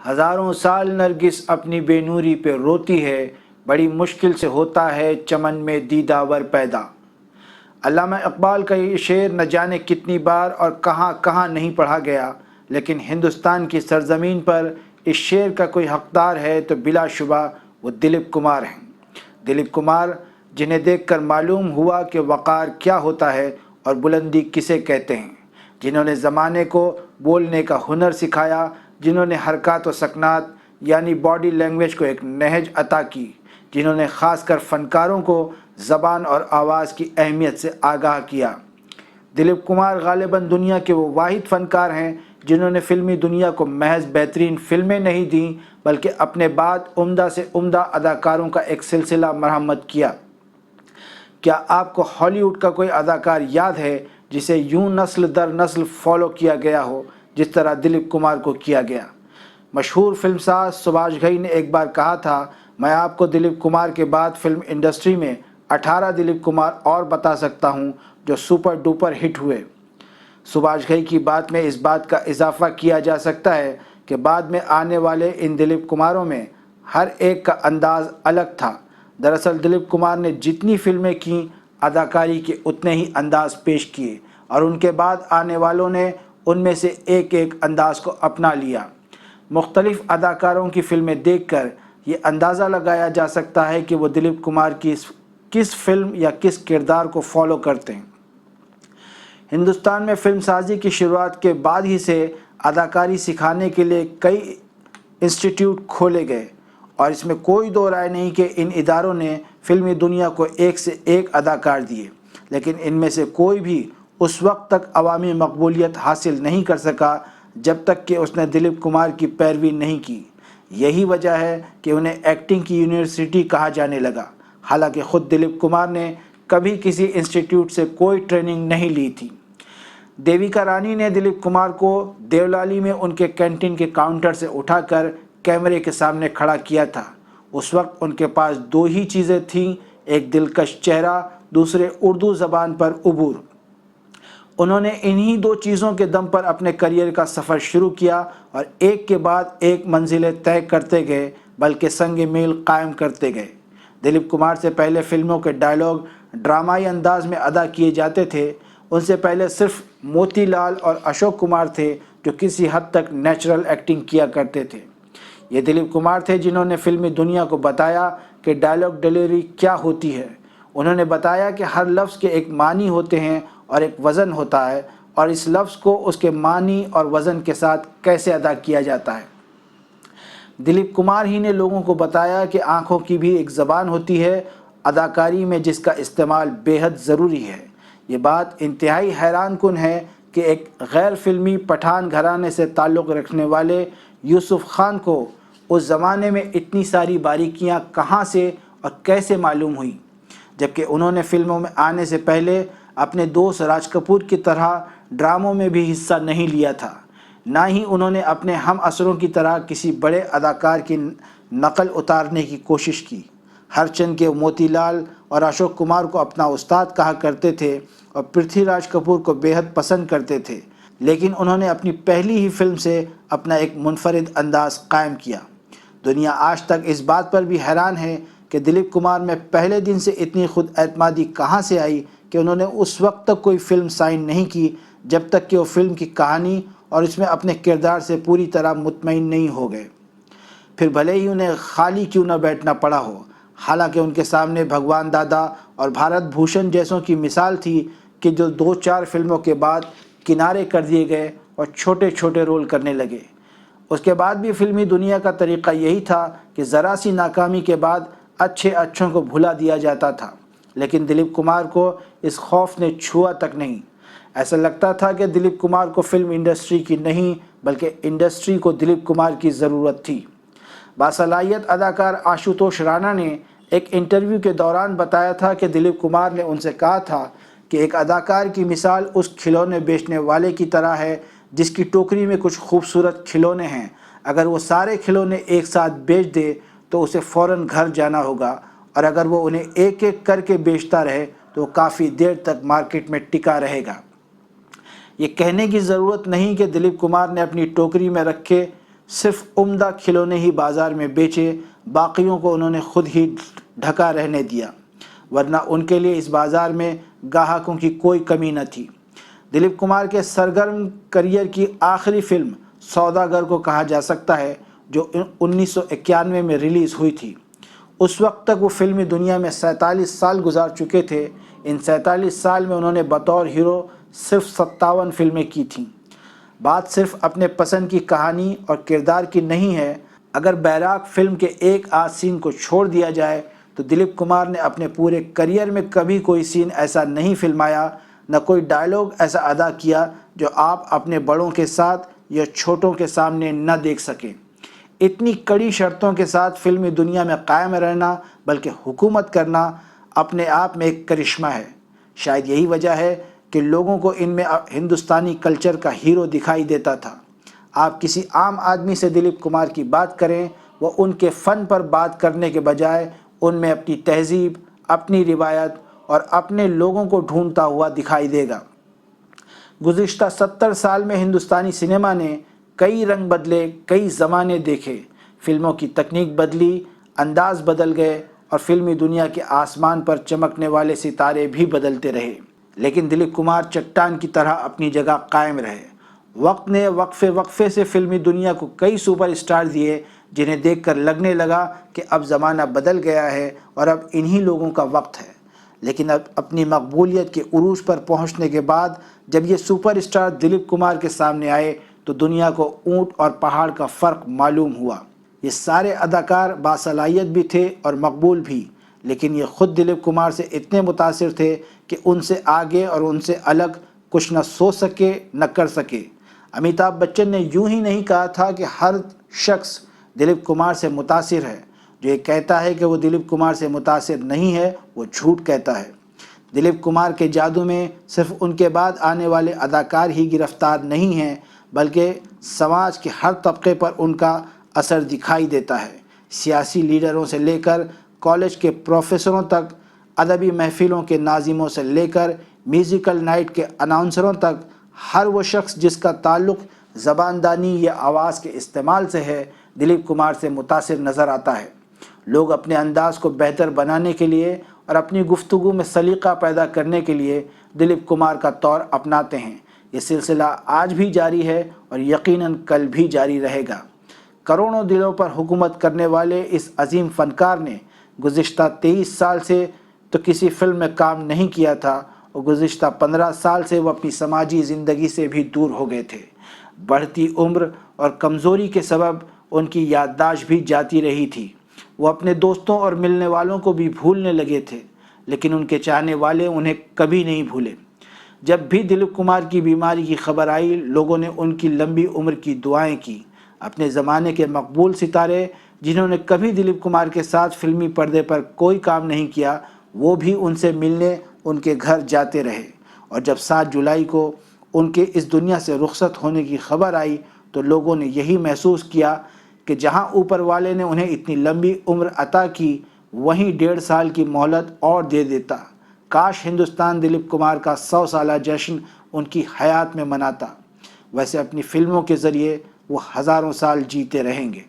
हज़ारों साल नरगिस अपनी बेनूरी पे रोती है, बड़ी मुश्किल से होता है चमन में दीदावर पैदा। अल्लामा इकबाल का ये शेर न जाने कितनी बार और कहाँ कहाँ नहीं पढ़ा गया, लेकिन हिंदुस्तान की सरज़मीन पर इस शेर का कोई हक़दार है तो बिलाशुबा वो दिलीप कुमार हैं। दिलीप कुमार, जिन्हें देखकर मालूम हुआ कि वक़ार क्या होता है और बुलंदी किसे कहते हैं, जिन्होंने ज़माने को बोलने का हुनर सिखाया, जिन्होंने हरकत व सकनात यानी बॉडी लैंग्वेज को एक नहज अता की, जिन्होंने ख़ासकर फ़नकारों को ज़बान और आवाज़ की अहमियत से आगाह किया। दिलीप कुमार ग़ालिबन दुनिया के वो वाहिद फ़नकार हैं जिन्होंने फ़िल्मी दुनिया को महज बेहतरीन फ़िल्में नहीं दी, बल्कि अपने बाद उम्दा से उम्दा अदाकारों का एक सिलसिला मरहमत किया। क्या आपको हॉलीवुड का कोई अदाकार याद है जिसे यूं नस्ल दर नस्ल फॉलो किया गया हो जिस तरह दिलीप कुमार को किया गया? मशहूर फिल्मसाज सुभाष घई ने एक बार कहा था, मैं आपको दिलीप कुमार के बाद फिल्म इंडस्ट्री में 18 दिलीप कुमार और बता सकता हूं जो सुपर डुपर हिट हुए। सुभाष घई की बात में इस बात का इजाफा किया जा सकता है कि बाद में आने वाले इन दिलीप कुमारों में हर एक का अंदाज़ अलग था। दरअसल दिलीप कुमार ने जितनी फिल्में की, अदाकारी के उतने ही अंदाज़ पेश किए और उनके बाद आने वालों ने उनमें से एक एक अंदाज़ को अपना लिया। मुख्तलिफ़ अदाकारों की फ़िल्में देखकर ये अंदाज़ा लगाया जा सकता है कि वो दिलीप कुमार की किस फिल्म या किस किरदार को फॉलो करते हैं। हिंदुस्तान में फिल्मसाजी की शुरुआत के बाद ही से अदाकारी सिखाने के लिए कई इंस्टीट्यूट खोले गए और इसमें कोई दो राय नहीं कि इन इदारों ने फिल्मी दुनिया को एक से एक अदाकार दिए, लेकिन इनमें से कोई भी उस वक्त तक अवामी मकबूलियत हासिल नहीं कर सका जब तक कि उसने दिलीप कुमार की पैरवी नहीं की। यही वजह है कि उन्हें एक्टिंग की यूनिवर्सिटी कहा जाने लगा, हालांकि ख़ुद दिलीप कुमार ने कभी किसी इंस्टीट्यूट से कोई ट्रेनिंग नहीं ली थी। देविका रानी ने दिलीप कुमार को देवलाली में उनके कैंटीन के काउंटर से उठाकर कैमरे के सामने खड़ा किया था। उस वक्त उनके पास दो ही चीज़ें थीं, एक दिलकश चेहरा, दूसरे उर्दू ज़बान पर उबूर। उन्होंने इन्हीं दो चीज़ों के दम पर अपने करियर का सफ़र शुरू किया और एक के बाद एक मंजिलें तय करते गए, बल्कि संग मील कायम करते गए। दिलीप कुमार से पहले फिल्मों के डायलॉग ड्रामाई अंदाज में अदा किए जाते थे। उनसे पहले सिर्फ मोतीलाल और अशोक कुमार थे जो किसी हद तक नेचुरल एक्टिंग किया करते थे। ये दिलीप कुमार थे जिन्होंने फिल्मी दुनिया को बताया कि डायलॉग डिलीवरी क्या होती है। उन्होंने बताया कि हर लफ्ज़ के एक मानी होते हैं और एक वज़न होता है, और इस लफ्ज़ को उसके मानी और वज़न के साथ कैसे अदा किया जाता है। दिलीप कुमार ही ने लोगों को बताया कि आँखों की भी एक ज़बान होती है, अदाकारी में जिसका इस्तेमाल बेहद ज़रूरी है। ये बात इंतहाई हैरान कुन है कि एक गैर फिल्मी पठान घराने से ताल्लुक़ रखने वाले यूसुफ खान को उस ज़माने में इतनी सारी बारीकियां कहां से और कैसे मालूम हुई, जबकि उन्होंने फिल्मों में आने से पहले अपने दोस्त राज कपूर की तरह ड्रामों में भी हिस्सा नहीं लिया था। ना ही उन्होंने अपने हम असरों की तरह किसी बड़े अदाकार की नकल उतारने की कोशिश की। हरचंद के मोतीलाल और अशोक कुमार को अपना उस्ताद कहा करते थे और पृथ्वीराज कपूर को बेहद पसंद करते थे, लेकिन उन्होंने अपनी पहली ही फिल्म से अपना एक मुनफरिद अंदाज़ कायम किया। दुनिया आज तक इस बात पर भी हैरान है कि दिलीप कुमार में पहले दिन से इतनी खुद एतमादी कहाँ से आई कि उन्होंने उस वक्त तक कोई फ़िल्म साइन नहीं की जब तक कि वो फिल्म की कहानी और इसमें अपने किरदार से पूरी तरह मुतमईन नहीं हो गए, फिर भले ही उन्हें खाली क्यों न बैठना पड़ा हो। हालांकि उनके सामने भगवान दादा और भारत भूषण जैसों की मिसाल थी कि जो 2-4 फिल्मों के बाद किनारे कर दिए गए और छोटे छोटे रोल करने लगे। उसके बाद भी फिल्मी दुनिया का तरीक़ा यही था कि ज़रा सी नाकामी के बाद अच्छे अच्छों को भुला दिया जाता था, लेकिन दिलीप कुमार को इस खौफ ने छुआ तक नहीं। ऐसा लगता था कि दिलीप कुमार को फिल्म इंडस्ट्री की नहीं बल्कि इंडस्ट्री को दिलीप कुमार की ज़रूरत थी। बासलाहियत अदाकार आशुतोष राणा ने एक इंटरव्यू के दौरान बताया था कि दिलीप कुमार ने उनसे कहा था कि एक अदाकार की मिसाल उस खिलौने बेचने वाले की तरह है जिसकी टोकरी में कुछ खूबसूरत खिलौने हैं। अगर वो सारे खिलौने एक साथ बेच दे तो उसे फ़ौरन घर जाना होगा, और अगर वो उन्हें एक एक करके बेचता रहे तो वो काफ़ी देर तक मार्केट में टिका रहेगा। ये कहने की ज़रूरत नहीं कि दिलीप कुमार ने अपनी टोकरी में रखे صرف عمدہ کھلونے ہی بازار میں بیچے، باقیوں کو انہوں نے خود ہی ڈھکا رہنے دیا، ورنہ ان کے لیے اس بازار میں گاہکوں کی کوئی کمی نہ تھی۔ دلیپ کمار کے سرگرم کریئر کی آخری فلم سوداگر کو کہا جا سکتا ہے، جو 1991 میں ریلیز ہوئی تھی۔ اس وقت تک وہ فلمی دنیا میں 47 سال گزار چکے تھے۔ ان 47 سال میں انہوں نے بطور ہیرو صرف 57 فلمیں کی تھیں۔ بات صرف اپنے پسند کی کہانی اور کردار کی نہیں ہے۔ اگر بیراق فلم کے ایک آدھ سین کو چھوڑ دیا جائے تو دلیپ کمار نے اپنے پورے کریئر میں کبھی کوئی سین ایسا نہیں فلمایا، نہ کوئی ڈائیلاگ ایسا ادا کیا جو آپ اپنے بڑوں کے ساتھ یا چھوٹوں کے سامنے نہ دیکھ سکیں۔ اتنی کڑی شرطوں کے ساتھ فلمی دنیا میں قائم رہنا بلکہ حکومت کرنا اپنے آپ میں ایک کرشمہ ہے۔ شاید یہی وجہ ہے کہ لوگوں کو ان میں ہندوستانی کلچر کا ہیرو دکھائی دیتا تھا۔ آپ کسی عام آدمی سے دلیپ کمار کی بات کریں، وہ ان کے فن پر بات کرنے کے بجائے ان میں اپنی تہذیب، اپنی روایت اور اپنے لوگوں کو ڈھونڈتا ہوا دکھائی دے گا۔ گزشتہ 70 سال میں ہندوستانی سنیما نے کئی رنگ بدلے، کئی زمانے دیکھے، فلموں کی تکنیک بدلی، انداز بدل گئے اور فلمی دنیا کے آسمان پر چمکنے والے ستارے بھی بدلتے رہے، لیکن دلیپ کمار چٹان کی طرح اپنی جگہ قائم رہے۔ وقت نے وقفے سے فلمی دنیا کو کئی سپر اسٹار دیے، جنہیں دیکھ کر لگنے لگا کہ اب زمانہ بدل گیا ہے اور اب انہی لوگوں کا وقت ہے۔ لیکن اب اپنی مقبولیت کے عروج پر پہنچنے کے بعد جب یہ سپر اسٹار دلیپ کمار کے سامنے آئے تو دنیا کو اونٹ اور پہاڑ کا فرق معلوم ہوا۔ یہ سارے اداکار باصلاحیت بھی تھے اور مقبول بھی، لیکن یہ خود دلیپ کمار سے اتنے متاثر تھے کہ ان سے آگے اور ان سے الگ کچھ نہ سوچ سکے نہ کر سکے۔ امیتابھ بچن نے یوں ہی نہیں کہا تھا کہ ہر شخص دلیپ کمار سے متاثر ہے۔ جو یہ کہتا ہے کہ وہ دلیپ کمار سے متاثر نہیں ہے، وہ جھوٹ کہتا ہے۔ دلیپ کمار کے جادو میں صرف ان کے بعد آنے والے اداکار ہی گرفتار نہیں ہیں، بلکہ سماج کے ہر طبقے پر ان کا اثر دکھائی دیتا ہے۔ سیاسی لیڈروں سے لے کر کالج کے پروفیسروں تک، ادبی محفلوں کے ناظموں سے لے کر میوزیکل نائٹ کے اناؤنسروں تک، ہر وہ شخص جس کا تعلق زبان دانی یا آواز کے استعمال سے ہے، دلیپ کمار سے متاثر نظر آتا ہے۔ لوگ اپنے انداز کو بہتر بنانے کے لیے اور اپنی گفتگو میں سلیقہ پیدا کرنے کے لیے دلیپ کمار کا طور اپناتے ہیں۔ یہ سلسلہ آج بھی جاری ہے اور یقیناً کل بھی جاری رہے گا۔ کروڑوں دلوں پر حکومت کرنے والے اس عظیم فنکار نے گزشتہ 23 سال سے تو کسی فلم میں کام نہیں کیا تھا اور گزشتہ 15 سال سے وہ اپنی سماجی زندگی سے بھی دور ہو گئے تھے۔ بڑھتی عمر اور کمزوری کے سبب ان کی یادداشت بھی جاتی رہی تھی۔ وہ اپنے دوستوں اور ملنے والوں کو بھی بھولنے لگے تھے، لیکن ان کے چاہنے والے انہیں کبھی نہیں بھولے۔ جب بھی دلیپ کمار کی بیماری کی خبر آئی، لوگوں نے ان کی لمبی عمر کی دعائیں کی۔ اپنے زمانے کے مقبول ستارے جنہوں نے کبھی دلیپ کمار کے ساتھ فلمی پردے پر کوئی کام نہیں کیا، وہ بھی ان سے ملنے ان کے گھر جاتے رہے، اور جب 7 جولائی کو ان کے اس دنیا سے رخصت ہونے کی خبر آئی تو لوگوں نے یہی محسوس کیا کہ جہاں اوپر والے نے انہیں اتنی لمبی عمر عطا کی، وہیں 1.5 سال کی مہلت اور دے دیتا۔ کاش ہندوستان دلیپ کمار کا 100 سالہ جشن ان کی حیات میں مناتا۔ ویسے اپنی فلموں کے ذریعے وہ ہزاروں سال جیتے رہیں گے۔